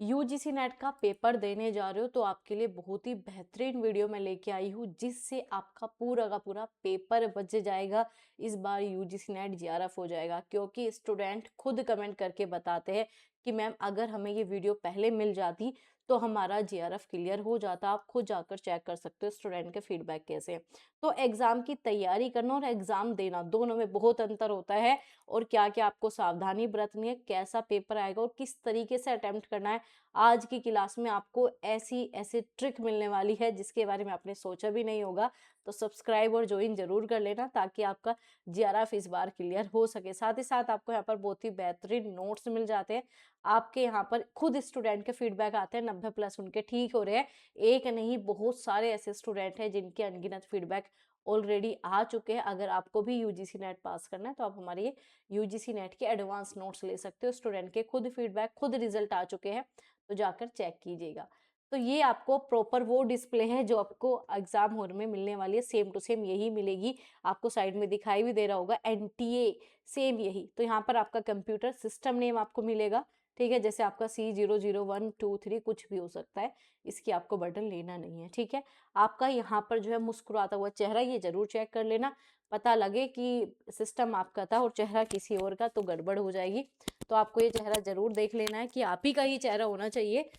UGC net का paper देने जा रहे हो तो आपके लिए बहुत ही बेहतरीन वीडियो मैं लेके आई हूँ, जिससे आपका पूरा का पूरा पेपर बच जाएगा। इस बार यूजीसी नेट जेआरएफ हो जाएगा, क्योंकि स्टूडेंट खुद कमेंट करके बताते हैं कि मैम अगर हमें ये वीडियो पहले मिल जाती तो हमारा जेआरएफ क्लियर हो जाता। आप खुद जाकर चेक कर सकते हो स्टूडेंट के फीडबैक कैसे हैं। तो एग्जाम की तैयारी करना और एग्जाम देना दोनों में बहुत अंतर होता है, और क्या क्या आपको सावधानी बरतनी है, कैसा पेपर आएगा और किस तरीके से अटेम्प्ट करना है। आज की क्लास में आपको ऐसी ऐसी ट्रिक मिलने वाली है जिसके बारे में आपने सोचा भी नहीं होगा। तो सब्सक्राइब और ज्वाइन जरूर कर लेना, ताकि आपका जेआरएफ इस बार क्लियर हो सके। साथ ही साथ आपको यहाँ पर बहुत ही बेहतरीन नोट्स मिल जाते हैं। आपके यहाँ पर खुद स्टूडेंट के फीडबैक आते हैं 90+ उनके ठीक हो रहे हैं। एक नहीं, बहुत सारे ऐसे स्टूडेंट हैं जिनके अनगिनत फीडबैक ऑलरेडी आ चुके हैं। अगर आपको भी यूजीसी नेट पास करना है तो आप हमारे ये यूजीसी नेट के एडवांस नोट्स ले सकते हो। स्टूडेंट के खुद फीडबैक, खुद रिजल्ट आ चुके हैं, तो जाकर चेक कीजिएगा। तो ये आपको प्रॉपर वो डिस्प्ले है जो आपको एग्जाम हॉल में मिलने वाली है, सेम टू सेम यही मिलेगी। आपको साइड में दिखाई भी दे रहा होगा एनटीए, सेम यही। तो यहाँ पर आपका कंप्यूटर सिस्टम नेम आपको मिलेगा, ठीक है। जैसे आपका C001223 कुछ भी हो सकता है, इसकी आपको बटन लेना नहीं है, ठीक है। आपका यहाँ पर जो है मुस्कुराता हुआ चेहरा, ये जरूर चेक कर लेना। पता लगे कि सिस्टम आपका था और चेहरा किसी और का तो गड़बड़ हो जाएगी। तो आपको ये चेहरा जरूर देख लेना है कि आप ही का ही चेहरा होना चाहिए,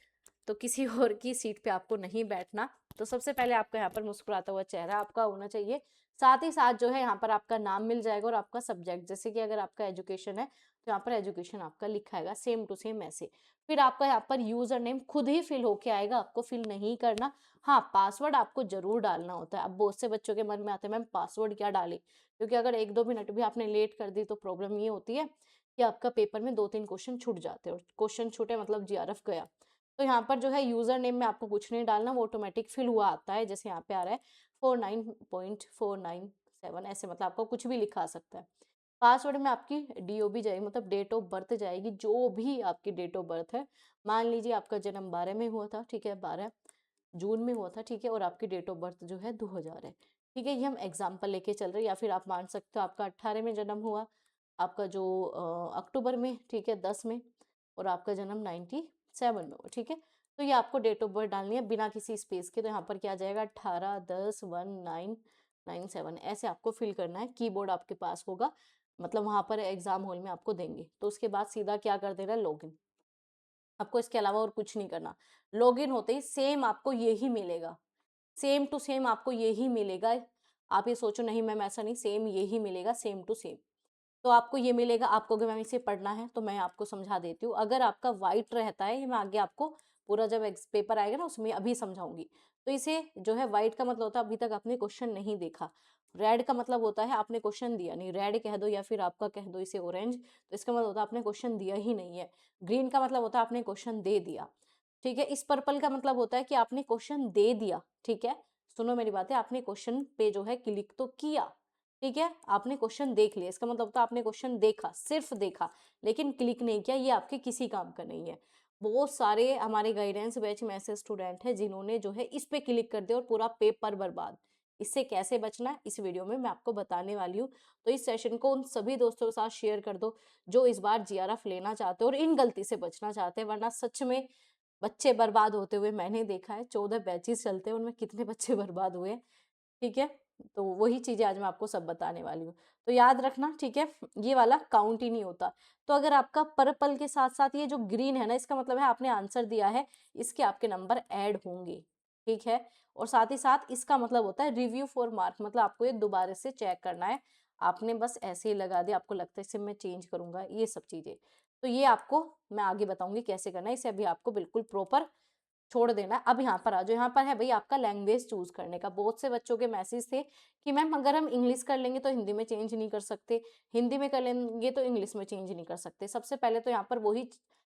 तो किसी और की सीट पे आपको नहीं बैठना। तो सबसे पहले आपका यहाँ पर मुस्कुराता हुआ चेहरा आपका होना चाहिए। साथ ही साथ जो है यहाँ पर आपका नाम मिल जाएगा और आपका सब्जेक्ट, जैसे कि अगर आपका एजुकेशन है तो यहाँ पर एजुकेशन आपका लिखा आएगा सेम टू सेम ऐसे। फिर आपका यहाँ पर यूजर नेम खुद ही फिल होके आएगा, आपको फिल नहीं करना। हाँ, पासवर्ड आपको जरूर डालना होता है। अब बहुत से बच्चों के मन में आता है मैम पासवर्ड क्या डाले, क्योंकि अगर 1-2 मिनट भी आपने लेट कर दी तो प्रॉब्लम ये होती है कि आपका पेपर में 2-3 क्वेश्चन छूट जाते हैं, और क्वेश्चन छूटे मतलब जेआरएफ गया। तो यहाँ पर जो है यूजर नेम में आपको कुछ नहीं डालना, वो ऑटोमेटिक फिल हुआ आता है। जैसे यहाँ पे आ रहा है 49.497 ऐसे, मतलब आपको कुछ भी लिखा आ सकता है। पासवर्ड में आपकी डीओबी जाएगी, मतलब डेट ऑफ बर्थ जाएगी, जो भी आपकी डेट ऑफ बर्थ है। मान लीजिए आपका जन्म 12 में हुआ था, ठीक है, 12 जून में हुआ था, ठीक है, और आपकी डेट ऑफ बर्थ जो है 2000 है, ठीक है। ये हम एग्जाम्पल लेके चल रहे हैं। या फिर आप मान सकते हो आपका 18 में जन्म हुआ, आपका जो अक्टूबर में, ठीक है, 10 में, और आपका जन्म 97 में हुआ, ठीक है। तो ये आपको डेट ऑफ बर्थ डालनी है बिना किसी स्पेस के। तो यहाँ पर क्या आ जाएगा 18/10/1997 ऐसे आपको फिल करना है। कीबोर्ड आपके पास होगा, मतलब वहां पर एग्जाम हॉल में आपको देंगे। तो उसके बाद सीधा क्या कर देना, लॉगिन। आपको इसके अलावा और कुछ नहीं करना। लॉगिन होते ही सेम आपको यही मिलेगा, सेम टू सेम आपको यही मिलेगा। आप ये सोचो नहीं मैम ऐसा नहीं, सेम यही मिलेगा, सेम टू सेम। तो आपको ये मिलेगा। आपको अगर मैम इसे पढ़ना है तो मैं आपको समझा देती हूँ। अगर आपका व्हाइट रहता है, ये मैं आगे आपको पूरा जब पेपर आएगा ना उसमें अभी समझाऊंगी। तो इसे जो है व्हाइट का मतलब होता है अभी तक आपने क्वेश्चन नहीं देखा। रेड का मतलब होता है आपने क्वेश्चन दिया नहीं, रेड कह दो या फिर आपका कह दो इसे ऑरेंज, तो इसका मतलब होता है आपने क्वेश्चन दिया ही नहीं है। ग्रीन का मतलब होता है आपने क्वेश्चन दे दिया, ठीक है। इस पर्पल का मतलब होता है कि आपने क्वेश्चन दे दिया, ठीक है। सुनो मेरी बातें, आपने क्वेश्चन पे जो है क्लिक तो किया, ठीक है, आपने क्वेश्चन देख लिया, इसका मतलब होता है आपने क्वेश्चन देखा, सिर्फ देखा, लेकिन क्लिक नहीं किया। ये आपके किसी काम का नहीं है। बहुत सारे हमारे गाइडेंस बैच में ऐसे स्टूडेंट हैं जिन्होंने जो है इस पे क्लिक कर दिया और पूरा पेपर बर्बाद। इससे कैसे बचना है इस वीडियो में मैं आपको बताने वाली हूँ। तो इस सेशन को उन सभी दोस्तों के साथ शेयर कर दो जो इस बार जीआरएफ लेना चाहते हो और इन गलती से बचना चाहते हैं, वरना सच में बच्चे बर्बाद होते हुए मैंने देखा है। 14 बैचेस चलते हैं, उनमें कितने बच्चे बर्बाद हुए, ठीक है। तो वही चीजें आज मैं आपको सब बताने वाली हूँ। तो याद रखना, ठीक है, ये वाला काउंट ही नहीं होता। तो अगर आपका पर्पल के साथ साथ ये जो ग्रीन है ना, इसका मतलब है आपने आंसर दिया है, इसके आपके नंबर ऐड होंगे, ठीक है। और साथ ही साथ इसका मतलब होता है रिव्यू फॉर मार्क, मतलब आपको ये दोबारा से चेक करना है। आपने बस ऐसे ही लगा दिया, आपको लगता है इसे मैं चेंज करूंगा, ये सब चीजें। तो ये आपको मैं आगे बताऊंगी कैसे करना है, इसे अभी आपको बिल्कुल प्रॉपर छोड़ देना है। अब यहाँ पर आ जाओ, यहाँ पर है भाई आपका लैंग्वेज चूज करने का। बहुत से बच्चों के मैसेज थे कि मैम अगर हम इंग्लिश कर लेंगे तो हिंदी में चेंज नहीं कर सकते, हिंदी में कर लेंगे तो इंग्लिश में चेंज नहीं कर सकते। सबसे पहले तो यहाँ पर वही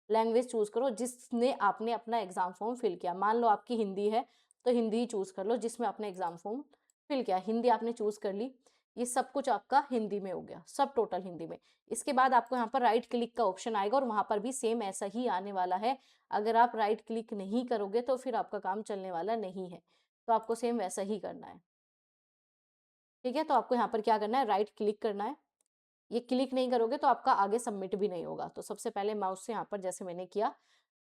लैंग्वेज चूज करो जिसने आपने अपना एग्जाम फॉर्म फिल किया। मान लो आपकी हिंदी है तो हिंदी ही चूज कर लो जिसमें आपने एग्जाम फॉर्म फिल किया। हिंदी आपने चूज कर ली, ये सब कुछ आपका हिंदी में हो गया, सब टोटल हिंदी में। इसके बाद आपको यहाँ पर राइट क्लिक का ऑप्शन आएगा और वहां पर भी सेम ऐसा ही आने वाला है। अगर आप राइट क्लिक नहीं करोगे तो फिर आपका काम चलने वाला नहीं है, तो आपको सेम वैसा ही करना है, ठीक है। तो आपको यहाँ पर क्या करना है, राइट क्लिक करना है। ये क्लिक नहीं करोगे तो आपका आगे सबमिट भी नहीं होगा। तो सबसे पहले माउस से यहाँ पर जैसे मैंने किया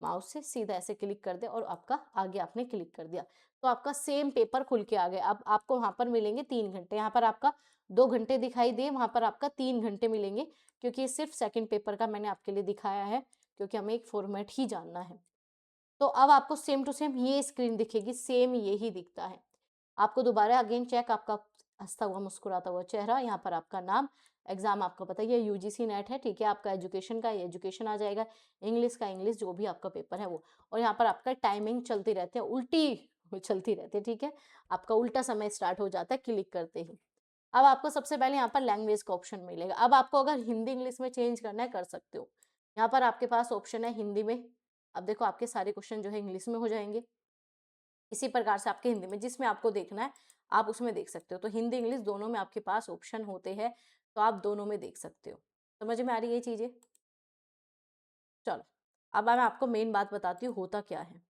माउस से सीधा ऐसे क्लिक कर दे और आपका आगे आपने क्लिक कर दिया, तो आपका सेम पेपर खुल के आ गया। अब आपको वहां पर मिलेंगे 3 घंटे, यहाँ पर आपका 2 घंटे दिखाई दिए, वहां पर आपका 3 घंटे मिलेंगे, क्योंकि ये सिर्फ सेकंड पेपर का मैंने आपके लिए दिखाया है, क्योंकि हमें एक फॉर्मेट ही जानना है। तो अब आपको सेम टू सेम ये स्क्रीन दिखेगी, सेम यही दिखता है। आपको दोबारा अगेन चेक, आपका हंसता हुआ मुस्कुराता हुआ चेहरा, यहाँ पर आपका नाम, एग्जाम आपको पता है ये यूजीसी नेट है, ठीक है, आपका एजुकेशन का एजुकेशन आ जाएगा, इंग्लिश का इंग्लिश, जो भी आपका पेपर है वो, और यहाँ पर आपका टाइमिंग चलती रहती है, उल्टी चलती रहती है, ठीक है, आपका उल्टा समय स्टार्ट हो जाता है क्लिक करते ही। अब आपको सबसे पहले यहाँ पर लैंग्वेज का ऑप्शन मिलेगा। अब आपको अगर हिंदी इंग्लिश में चेंज करना है कर सकते हो, यहाँ पर आपके पास ऑप्शन है हिंदी में। अब देखो आपके सारे क्वेश्चन जो है इंग्लिश में हो जाएंगे, इसी प्रकार से आपके हिंदी में जिसमें आपको देखना है आप उसमें देख सकते हो। तो हिंदी इंग्लिश दोनों में आपके पास ऑप्शन होते हैं, तो आप दोनों में देख सकते हो। समझ में आ रही है ये चीजें? चलो, अब मैं आपको मेन बात बताती हूँ होता क्या है।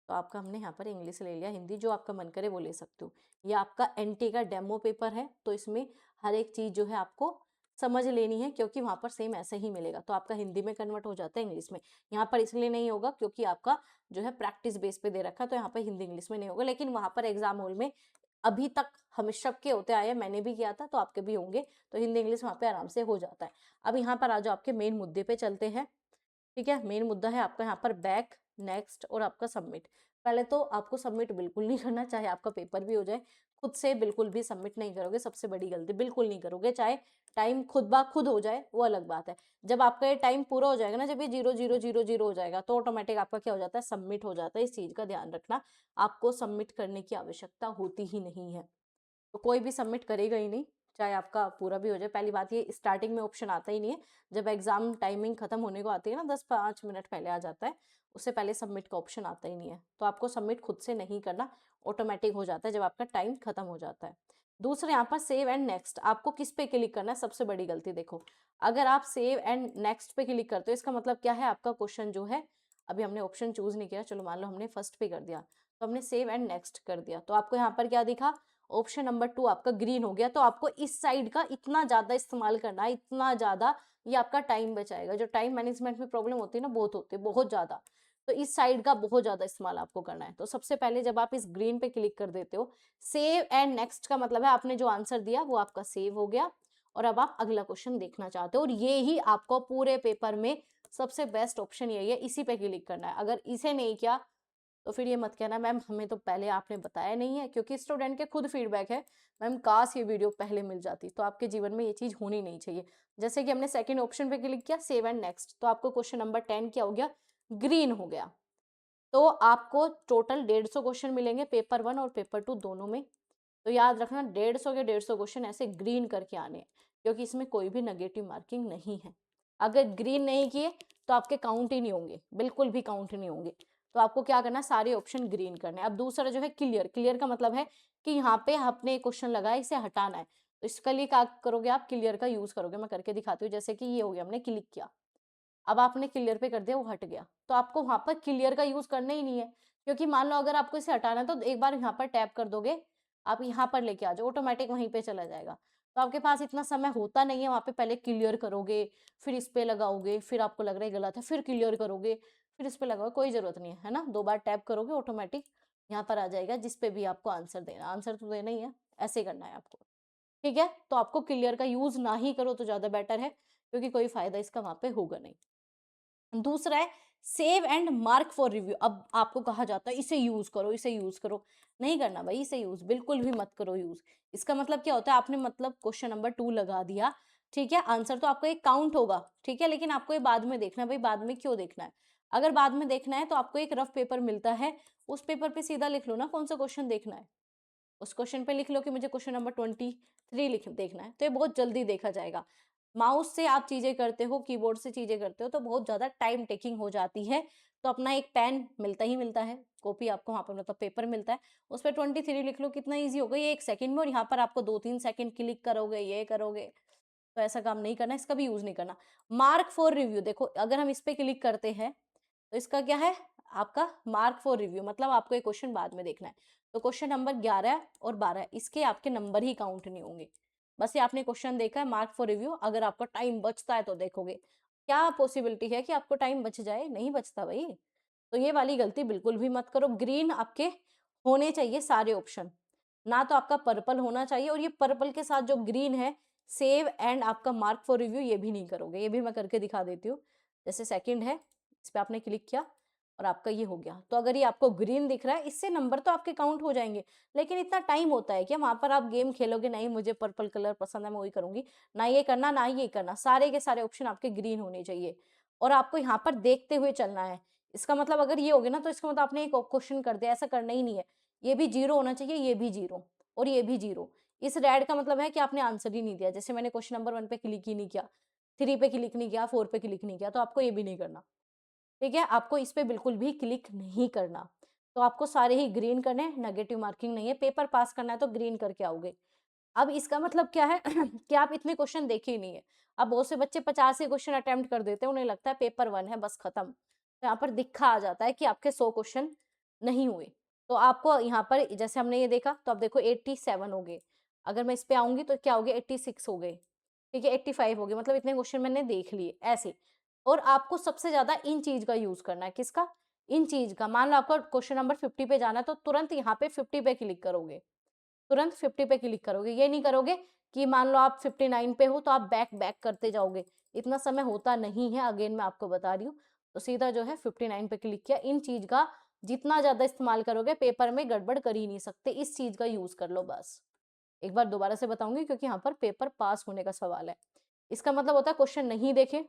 तो आपका हमने यहाँ पर इंग्लिश ले लिया, हिंदी जो आपका मन करे वो ले सकते हो। ये आपका एनटी का डेमो पेपर है, तो इसमें हर एक चीज जो है आपको समझ लेनी है, क्योंकि वहां पर सेम ऐसे ही मिलेगा। तो आपका हिंदी में कन्वर्ट हो जाता है इंग्लिश में, यहाँ पर इसलिए नहीं होगा क्योंकि आपका जो है प्रैक्टिस बेस पे दे रखा है, तो यहाँ पर हिंदी इंग्लिश में नहीं होगा। लेकिन वहां पर एग्जाम हॉल में अभी तक हम सबके होते आए हैं, मैंने भी किया था तो आपके भी होंगे, तो हिंदी इंग्लिश वहां पे आराम से हो जाता है। अब यहाँ पर आ जाओ, आपके मेन मुद्दे पे चलते हैं। ठीक है, मेन मुद्दा है आपका यहाँ पर बैक, नेक्स्ट और आपका सबमिट। पहले तो आपको सबमिट बिल्कुल नहीं करना, चाहे आपका पेपर भी हो जाए, खुद से बिल्कुल भी सबमिट नहीं करोगे, सबसे बड़ी गलती, बिल्कुल नहीं करोगे। चाहे टाइम खुद ब खुद हो जाए वो अलग बात है, जब आपका ये टाइम पूरा हो जाएगा ना, जब ये 0000 हो जाएगा, तो ऑटोमेटिक आपका क्या हो जाता है, सबमिट हो जाता है। इस चीज का ध्यान रखना, आपको सबमिट करने की आवश्यकता होती ही नहीं है, तो कोई भी सबमिट करेगा ही नहीं, चाहे आपका पूरा भी हो जाए। पहली बात, ये स्टार्टिंग में ऑप्शन आता ही नहीं है, जब एग्जाम टाइमिंग खत्म होने को आती है ना, 10-5 मिनट पहले आ जाता है, उससे पहले सबमिट का ऑप्शन आता ही नहीं है। तो आपको सबमिट खुद से नहीं करना, ऑटोमेटिक हो जाता है जब आपका टाइम खत्म हो जाता है। दूसरे यहाँ पर सेव एंड नेक्स्ट, आपको किस पे क्लिक करना है, सबसे बड़ी गलती देखो, अगर आप सेव एंड नेक्स्ट पे क्लिक करते हो, इसका मतलब क्या है, आपका क्वेश्चन जो है, अभी हमने ऑप्शन चूज नहीं किया, चलो मान लो हमने फर्स्ट पे कर दिया, तो हमने सेव एंड नेक्स्ट कर दिया, तो आपको यहाँ पर क्या दिखा, ऑप्शन नंबर 2 आपका ग्रीन हो गया। तो आपको इस साइड का इतना ज्यादा इस्तेमाल करना है, इतना ज्यादा, ये आपका टाइम बचाएगा। जो टाइम मैनेजमेंट में प्रॉब्लम होती है ना, बहुत होती है, बहुत ज्यादा, तो इस साइड का बहुत ज्यादा इस्तेमाल आपको करना है। तो सबसे पहले जब आप इस ग्रीन पे क्लिक कर देते हो, सेव एंड नेक्स्ट का मतलब है आपने जो आंसर दिया वो आपका सेव हो गया, और अब आप अगला क्वेश्चन देखना चाहते हो, और ये ही आपको पूरे पेपर में सबसे बेस्ट ऑप्शन यही है, इसी पे क्लिक करना है। अगर इसे नहीं किया तो फिर ये मत कहना मैम हमें तो पहले आपने बताया नहीं है, क्योंकि स्टूडेंट के खुद फीडबैक है, मैम काश ये वीडियो पहले मिल जाती। तो आपके जीवन में ये चीज होनी नहीं चाहिए। जैसे कि हमने सेकंड ऑप्शन पे क्लिक किया, सेव एंड नेक्स्ट, तो आपको क्वेश्चन नंबर 10 क्या हो गया, ग्रीन हो गया। तो आपको टोटल 150 क्वेश्चन मिलेंगे, पेपर 1 और पेपर 2 दोनों में। तो याद रखना 150 के 150 क्वेश्चन ऐसे ग्रीन करके आने हैं, क्योंकि इसमें कोई भी नेगेटिव मार्किंग नहीं है। अगर ग्रीन नहीं किए तो आपके काउंट ही नहीं होंगे, बिल्कुल भी काउंट नहीं होंगे। तो आपको क्या करना है, सारे ऑप्शन ग्रीन करने हैं। अब दूसरा जो है क्लियर, क्लियर का मतलब है कि यहाँ पे आपने क्वेश्चन लगाया, इसे हटाना है, तो इसके लिए क्या करोगे, आप क्लियर का यूज करोगे। मैं करके दिखाती हूँ, जैसे कि ये हो गया, हमने क्लिक किया, अब आपने क्लियर पे कर दिया, वो हट गया, तो आपको वहां पर क्लियर का यूज करना ही नहीं है, क्योंकि मान लो अगर आपको इसे हटाना है तो एक बार यहाँ पर टैप कर दोगे, आप यहाँ पर लेके आ जाओ, ऑटोमेटिक वहीं पे चला जाएगा। तो आपके पास इतना समय होता नहीं है, वहां पे पहले क्लियर करोगे, फिर इस पे लगाओगे, फिर आपको लग रहा है गलत है, फिर क्लियर करोगे, फिर इस पे लगाओगे, कोई जरूरत नहीं है ना, 2 बार टैप करोगे, ऑटोमेटिक यहाँ पर आ जाएगा, जिसपे भी आपको आंसर देना, आंसर तो देना ही है, ऐसे करना है आपको। ठीक है, तो आपको क्लियर का यूज ना ही करो तो ज्यादा बेटर है, क्योंकि कोई फायदा इसका वहां पे होगा नहीं। दूसरा है save and mark for review. अब आपको कहा जाता है इसे यूज करो, इसे यूज करो, नहीं करना भाई, इसे यूज बिल्कुल भी मत करो यूज। इसका मतलब क्या होता है, आपने मतलब क्वेश्चन नंबर 2 लगा दिया, ठीक है, आंसर तो आपका एक काउंट होगा, ठीक है, लेकिन आपको ये बाद में देखना है। भाई बाद में क्यों देखना है, अगर बाद में देखना है तो आपको एक रफ पेपर मिलता है, उस पेपर पे सीधा लिख लो ना कौन सा क्वेश्चन देखना है, उस क्वेश्चन पे लिख लो कि मुझे क्वेश्चन नंबर 23 लिख देखना है, तो ये बहुत जल्दी देखा जाएगा। माउस से आप चीजें करते हो, कीबोर्ड से चीजें करते हो, तो बहुत ज्यादा टाइम टेकिंग हो जाती है। तो अपना एक पेन मिलता ही मिलता है, कॉपी आपको वहां पर मतलब पेपर मिलता है, उस पर 23 लिख लो, कितना ईजी होगा ये 1 सेकंड में, और यहाँ पर आपको 2-3 सेकंड क्लिक करोगे, ये करोगे, तो ऐसा काम नहीं करना, इसका भी यूज नहीं करना। मार्क फॉर रिव्यू, देखो अगर हम इस पे क्लिक करते हैं तो इसका क्या है, आपका मार्क फॉर रिव्यू, मतलब आपको एक क्वेश्चन बाद में देखना है। तो क्वेश्चन नंबर 11 और 12 इसके आपके नंबर ही काउंट नहीं होंगे, बस ये आपने क्वेश्चन देखा है, मार्क फॉर रिव्यू, अगर आपका टाइम बचता है तो देखोगे, क्या पॉसिबिलिटी है कि आपको टाइम बच जाए? नहीं बचता भाई। तो ये वाली गलती बिल्कुल भी मत करो। ग्रीन आपके होने चाहिए सारे ऑप्शन, ना तो आपका पर्पल होना चाहिए, और ये पर्पल के साथ जो ग्रीन है, सेव एंड आपका मार्क फॉर रिव्यू, ये भी नहीं करोगे। ये भी मैं करके दिखा देती हूँ। जैसे सेकंड है, इस पे आपने क्लिक किया और आपका ये हो गया। तो अगर ये आपको ग्रीन दिख रहा है, इससे नंबर तो आपके काउंट हो जाएंगे, लेकिन इतना टाइम होता है कि वहां पर आप गेम खेलोगे, नहीं मुझे पर्पल कलर पसंद है मैं वही करूंगी, ना ये करना ना ये करना, सारे के सारे ऑप्शन आपके ग्रीन होने चाहिए। और आपको यहाँ पर देखते हुए चलना है। इसका मतलब अगर ये हो गया ना, तो इसका मतलब आपने एक क्वेश्चन कर दिया, ऐसा करना ही नहीं है। ये भी जीरो होना चाहिए, ये भी जीरो, और ये भी जीरो। इस रेड का मतलब है कि आपने आंसर ही नहीं दिया। जैसे मैंने क्वेश्चन नंबर 1 पे क्लिक ही नहीं किया, 3 पे क्लिक नहीं किया, 4 पे क्लिक नहीं किया, तो आपको ये भी नहीं करना। ठीक है, आपको इस पे बिल्कुल भी क्लिक नहीं करना। तो आपको सारे ही ग्रीन करने हैं, नेगेटिव मार्किंग नहीं है। पेपर पास करना है तो ग्रीन करके आओगे। अब इसका मतलब क्या है कि आप इतने क्वेश्चन देखे ही नहीं है। अब बहुत से बच्चे 50 ही क्वेश्चन अटेम्प्ट कर देते हैं, उन्हें लगता है पेपर 1 है बस खत्म। तो यहाँ पर दिखा आ जाता है कि आपके 100 क्वेश्चन नहीं हुए। तो आपको यहाँ पर जैसे हमने ये देखा, तो अब देखो 87 हो गए। अगर मैं इस पे आऊंगी तो क्या हो गए, 86 हो गए। ठीक है, 85 हो गए, मतलब इतने क्वेश्चन मैंने देख लिए ऐसे। और आपको सबसे ज्यादा इन चीज का यूज करना है। किसका? इन चीज का। मान लो आपको क्वेश्चन नंबर 50 पे जाना है, तो तुरंत यहाँ पे 50 पे क्लिक करोगे, तुरंत 50 पे क्लिक करोगे। ये नहीं करोगे कि मान लो आप 59 पे हो तो आप बैक बैक करते जाओगे, इतना समय होता नहीं है। अगेन मैं आपको बता रही हूँ। तो सीधा जो है 59 पे क्लिक किया। इन चीज का जितना ज्यादा इस्तेमाल करोगे, पेपर में गड़बड़ कर ही नहीं सकते। इस चीज का यूज कर लो बस। एक बार दोबारा से बताऊंगी, क्योंकि यहाँ पर पेपर पास होने का सवाल है। इसका मतलब होता है क्वेश्चन नहीं देखे,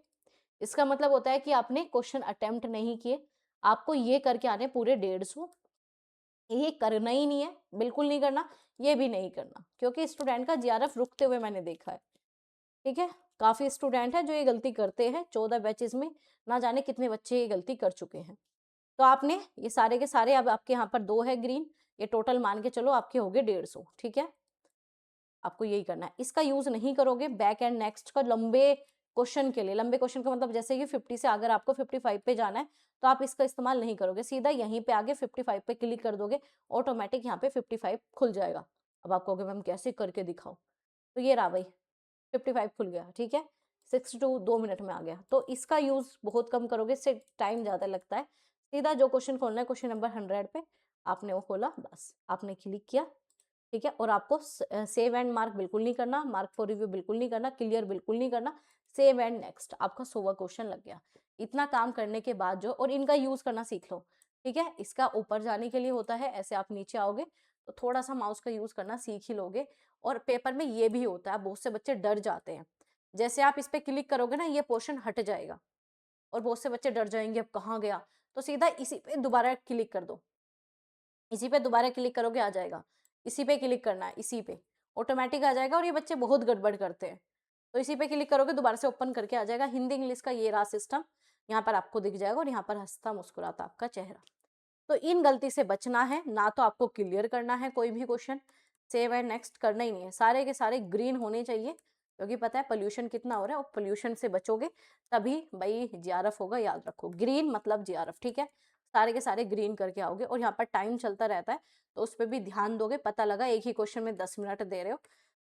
इसका मतलब होता है कि आपने क्वेश्चन अटेम्प्ट नहीं किए। आपको ये करके आने पूरे 150। ये करना ही नहीं है, बिल्कुल नहीं करना। ये भी नहीं करना, क्योंकि स्टूडेंट का जीआरएफ रुकते हुए मैंने देखा है। ठीक है, काफी स्टूडेंट है जो ये गलती करते हैं। 14 बैचेस में ना जाने कितने बच्चे ये गलती कर चुके हैं। तो आपने ये सारे के सारे, अब आपके यहाँ पर 2 है ग्रीन, ये टोटल मान के चलो आपके हो गए 150। ठीक है, आपको यही करना है। इसका यूज नहीं करोगे बैक एंड नेक्स्ट का लंबे क्वेश्चन के लिए। लंबे क्वेश्चन का मतलब जैसे कि 50 से अगर आपको 55 पे जाना है, तो आप इसका इस्तेमाल नहीं करोगे, सीधा यहीं पे आगे 55 पे क्लिक कर दोगे, ऑटोमेटिक यहाँ पे 55 खुल जाएगा। अब आप कहोगे मैम कैसे करके दिखाओ, तो ये रहा भाई 55 खुल गया। ठीक है, 6 टू 2 मिनट में आ गया। तो इसका यूज बहुत कम करोगे, इससे टाइम ज्यादा लगता है। सीधा जो क्वेश्चन खोलना है, क्वेश्चन नंबर 100 पे आपने वो खोला, बस आपने क्लिक किया। ठीक है, और आपको सेव एंड मार्क बिल्कुल नहीं करना, मार्क फॉर रिव्यू बिल्कुल नहीं करना, क्लियर बिल्कुल नहीं करना, सेव एंड नेक्स्ट, आपका 100वां क्वेश्चन लग गया। इतना काम करने के बाद जो, और इनका यूज करना सीख लो। ठीक है, इसका ऊपर जाने के लिए होता है ऐसे, आप नीचे आओगे तो थोड़ा सा माउस का यूज करना सीख ही लोगे। और पेपर में ये भी होता है, बहुत से बच्चे डर जाते हैं। जैसे आप इस पे क्लिक करोगे ना, ये पोर्शन हट जाएगा, और बहुत से बच्चे डर जाएंगे अब कहाँ गया। तो सीधा इसी पे दोबारा क्लिक कर दो, इसी पे दोबारा क्लिक करोगे आ जाएगा। इसी पे क्लिक करना है, इसी पे ऑटोमेटिक आ जाएगा। और ये बच्चे बहुत गड़बड़ करते हैं, तो इसी पे क्लिक करोगे दोबारा से ओपन करके आ जाएगा। हिंदी इंग्लिश का ये रहा सिस्टम, यहाँ पर आपको दिख जाएगा, और यहाँ पर हंसता मुस्कुराता आपका चेहरा। तो इन गलती से बचना है, ना तो आपको क्लियर करना है कोई भी क्वेश्चन, सेव एंड नेक्स्ट करना ही नहीं है। सारे के सारे ग्रीन होने चाहिए, क्योंकि पता है पोल्यूशन कितना हो रहा है, और पोल्यूशन से बचोगे तभी भाई जीआरएफ होगा, याद रखो ग्रीन मतलब जीआरएफ। ठीक है, सारे के सारे ग्रीन करके आओगे। और यहाँ पर टाइम चलता रहता है, तो उस पर भी ध्यान दोगे। पता लगा एक ही क्वेश्चन में 10 मिनट दे रहे हो,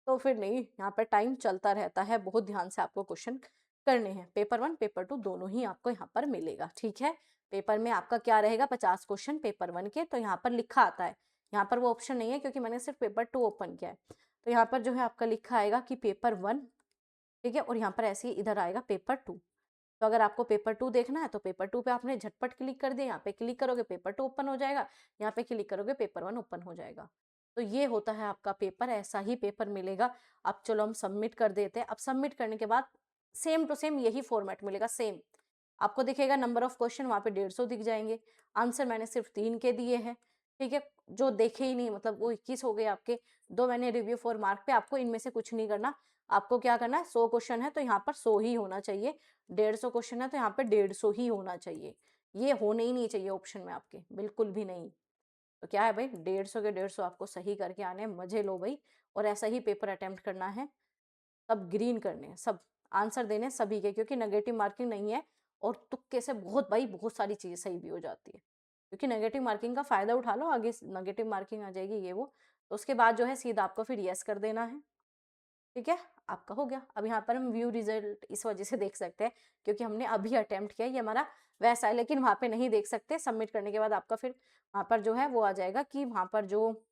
तो फिर नहीं, यहाँ पर टाइम चलता रहता है। बहुत ध्यान से आपको क्वेश्चन करने हैं। पेपर 1 पेपर 2 दोनों ही आपको यहाँ पर मिलेगा। ठीक है, पेपर में आपका क्या रहेगा, 50 क्वेश्चन पेपर 1 के, तो यहाँ पर लिखा आता है। यहाँ पर वो ऑप्शन नहीं है, क्योंकि मैंने सिर्फ पेपर 2 ओपन किया है। तो यहाँ पर जो है आपका लिखा आएगा कि पेपर 1। ठीक है, और यहाँ पर ऐसे ही इधर आएगा पेपर 2। तो अगर आपको पेपर 2 देखना है, तो पेपर 2 पे आपने झटपट क्लिक कर दिया, यहाँ पे क्लिक करोगे पेपर 2 ओपन हो जाएगा, यहाँ पे क्लिक करोगे पेपर 1 ओपन हो जाएगा। तो ये होता है आपका पेपर, ऐसा ही पेपर मिलेगा। अब चलो हम सबमिट कर देते हैं। अब सबमिट करने के बाद सेम टू सेम यही फॉर्मेट मिलेगा, सेम आपको दिखेगा। नंबर ऑफ क्वेश्चन वहाँ पे 150 दिख जाएंगे। आंसर मैंने सिर्फ 3 के दिए हैं। ठीक है, जो देखे ही नहीं, मतलब वो 21 हो गए आपके। 2 मैंने रिव्यू फॉर मार्क पे। आपको इनमें से कुछ नहीं करना। आपको क्या करना है, 100 क्वेश्चन है तो यहाँ पर 100 ही होना चाहिए, 150 क्वेश्चन है तो यहाँ पे 150 ही होना चाहिए। ये होने ही नहीं चाहिए ऑप्शन में आपके, बिल्कुल भी नहीं। तो क्या है भाई, 150 के 150 आपको सही करके आने, मजे लो भाई। और ऐसा ही पेपर अटेम्प्ट करना है, सब ग्रीन करने हैं, सब आंसर देने सभी के, क्योंकि नेगेटिव मार्किंग नहीं है। और तुक्के से बहुत भाई बहुत सारी चीजें सही भी हो जाती है, क्योंकि नेगेटिव मार्किंग का फायदा उठा लो, आगे नेगेटिव मार्किंग आ जाएगी ये वो। तो उसके बाद जो है सीधा आपको फिर यस कर देना है। ठीक है, आपका हो गया। अब यहाँ पर हम व्यू रिजल्ट इस वजह से देख सकते हैं क्योंकि हमने अभी अटेम्प्ट किया, ये हमारा वैसा है, लेकिन वहाँ पे नहीं देख सकते। सबमिट करने के बाद आपका फिर वहाँ पर जो है वो आ जाएगा कि वहाँ पर जो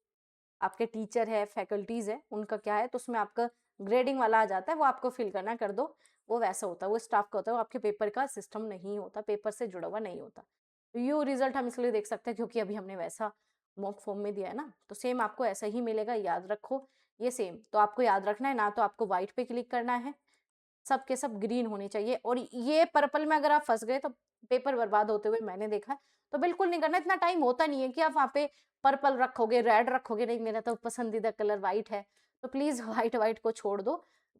आपके टीचर है, फैकल्टीज है, उनका क्या है, तो उसमें आपका ग्रेडिंग वाला आ जाता है, वो आपको फिल करना, कर दो। वो वैसा होता है, वो स्टाफ का होता है, वो आपके पेपर का सिस्टम नहीं होता, पेपर से जुड़ा हुआ नहीं होता। तो यू रिजल्ट हम इसलिए देख सकते हैं क्योंकि अभी हमने वैसा मॉक फॉर्म में दिया है ना, तो सेम आपको ऐसा ही मिलेगा, याद रखो। ये सेम तो आपको याद रखना है, ना तो आपको व्हाइट पे क्लिक करना है, सब के सब ग्रीन होने चाहिए। और ये पर्पल में अगर आप फंस गए तो पेपर बर्बाद होते हुए मैंने देखा है। तो बिल्कुल नहीं करना, इतना टाइम होता नहीं है कि आप वहाँ पे पर्पल रखोगे, रेड रखोगे, नहीं मेरा तो पसंदीदा कलर व्हाइट है, तो प्लीज व्हाइट व्हाइट को छोड़ दो,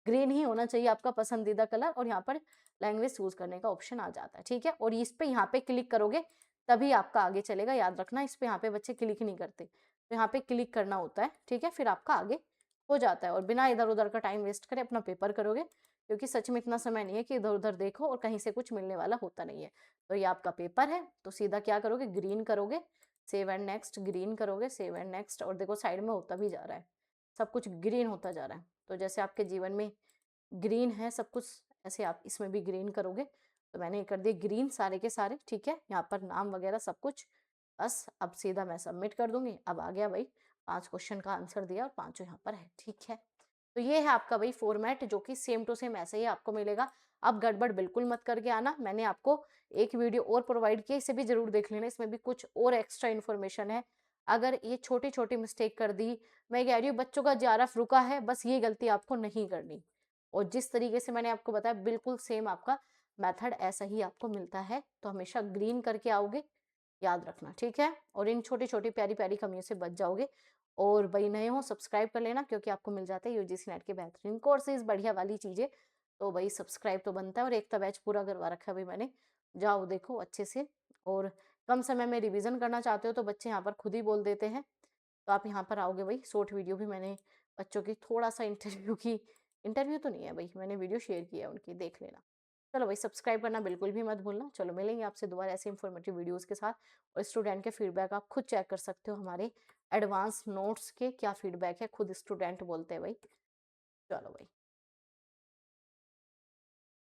ग्रीन ही होना चाहिए आपका पसंदीदा कलर। और यहाँ पर लैंग्वेज चूज करने का ऑप्शन आ जाता है, ठीक है। और इस पे यहाँ पे क्लिक करोगे तभी आपका आगे चलेगा, याद रखना। इस पे यहाँ पे बच्चे क्लिक नहीं करते, तो यहाँ पे क्लिक करना होता है, ठीक है, फिर आपका आगे हो जाता है। और बिना इधर उधर का टाइम वेस्ट करे अपना पेपर करोगे, क्योंकि सच में इतना समय नहीं है कि इधर उधर देखो और कहीं से कुछ मिलने वाला होता नहीं है। तो ये आपका पेपर है, तो सीधा क्या करोगे, ग्रीन करोगे, सेव एंड नेक्स्ट, ग्रीन करोगे, सेव एंड नेक्स्ट। और देखो साइड में होता भी जा रहा है, सब कुछ ग्रीन होता जा रहा है। तो जैसे आपके जीवन में ग्रीन है सब कुछ, ऐसे आप इसमें भी ग्रीन करोगे। तो मैंने कर दिए ग्रीन सारे के सारे, ठीक है। यहाँ पर नाम वगैरह सब कुछ, बस अब सीधा मैं सबमिट कर दूंगी। अब आ गया भाई, 5 क्वेश्चन का आंसर दिया और 5 यहाँ पर है, ठीक है। तो ये है आपका भाई फॉर्मेट, जो कि सेम टू सेम ऐसे ही आपको मिलेगा। अब गड़बड़ बिल्कुल मत करके आना, मैंने आपको एक वीडियो और प्रोवाइड किया, इसे भी जरूर देख लेना, इसमें भी कुछ और एक्स्ट्रा इन्फॉर्मेशन है। अगर ये छोटी छोटी मिस्टेक कर दी, मैं कह रही हूँ बच्चों का JRF रुका है, बस ये गलती आपको नहीं करनी। और जिस तरीके से मैंने आपको बताया बिल्कुल सेम आपका मेथड ऐसा ही आपको मिलता है। तो हमेशा ग्रीन करके आओगे, याद रखना, ठीक है। और इन छोटी छोटी प्यारी प्यारी कमियों से बच जाओगे। और भाई नए हो सब्सक्राइब कर लेना, क्योंकि आपको मिल जाता है यूजीसी नेट के बेहतरीन कोर्सेज, बढ़िया वाली चीजें। तो भाई सब्सक्राइब तो बनता है, और एक तो बैच पूरा करवा रखा है भाई मैंने, जाओ देखो अच्छे से। और कम समय में रिवीजन करना चाहते हो तो बच्चे यहाँ पर खुद ही बोल देते हैं, तो आप यहाँ पर आओगे भाई। शॉर्ट वीडियो भी मैंने बच्चों की थोड़ा सा इंटरव्यू की, इंटरव्यू तो नहीं है भाई, मैंने वीडियो शेयर किया है उनकी, देख लेना। चलो भाई सब्सक्राइब करना बिल्कुल भी मत भूलना। चलो मिलेंगे आपसे दोबारा ऐसे इंफॉर्मेटिव वीडियोस के साथ। और स्टूडेंट के फीडबैक आप खुद चेक कर सकते हो, हमारे एडवांस नोट्स के क्या फीडबैक है, खुद स्टूडेंट बोलते हैं भाई। चलो भाई।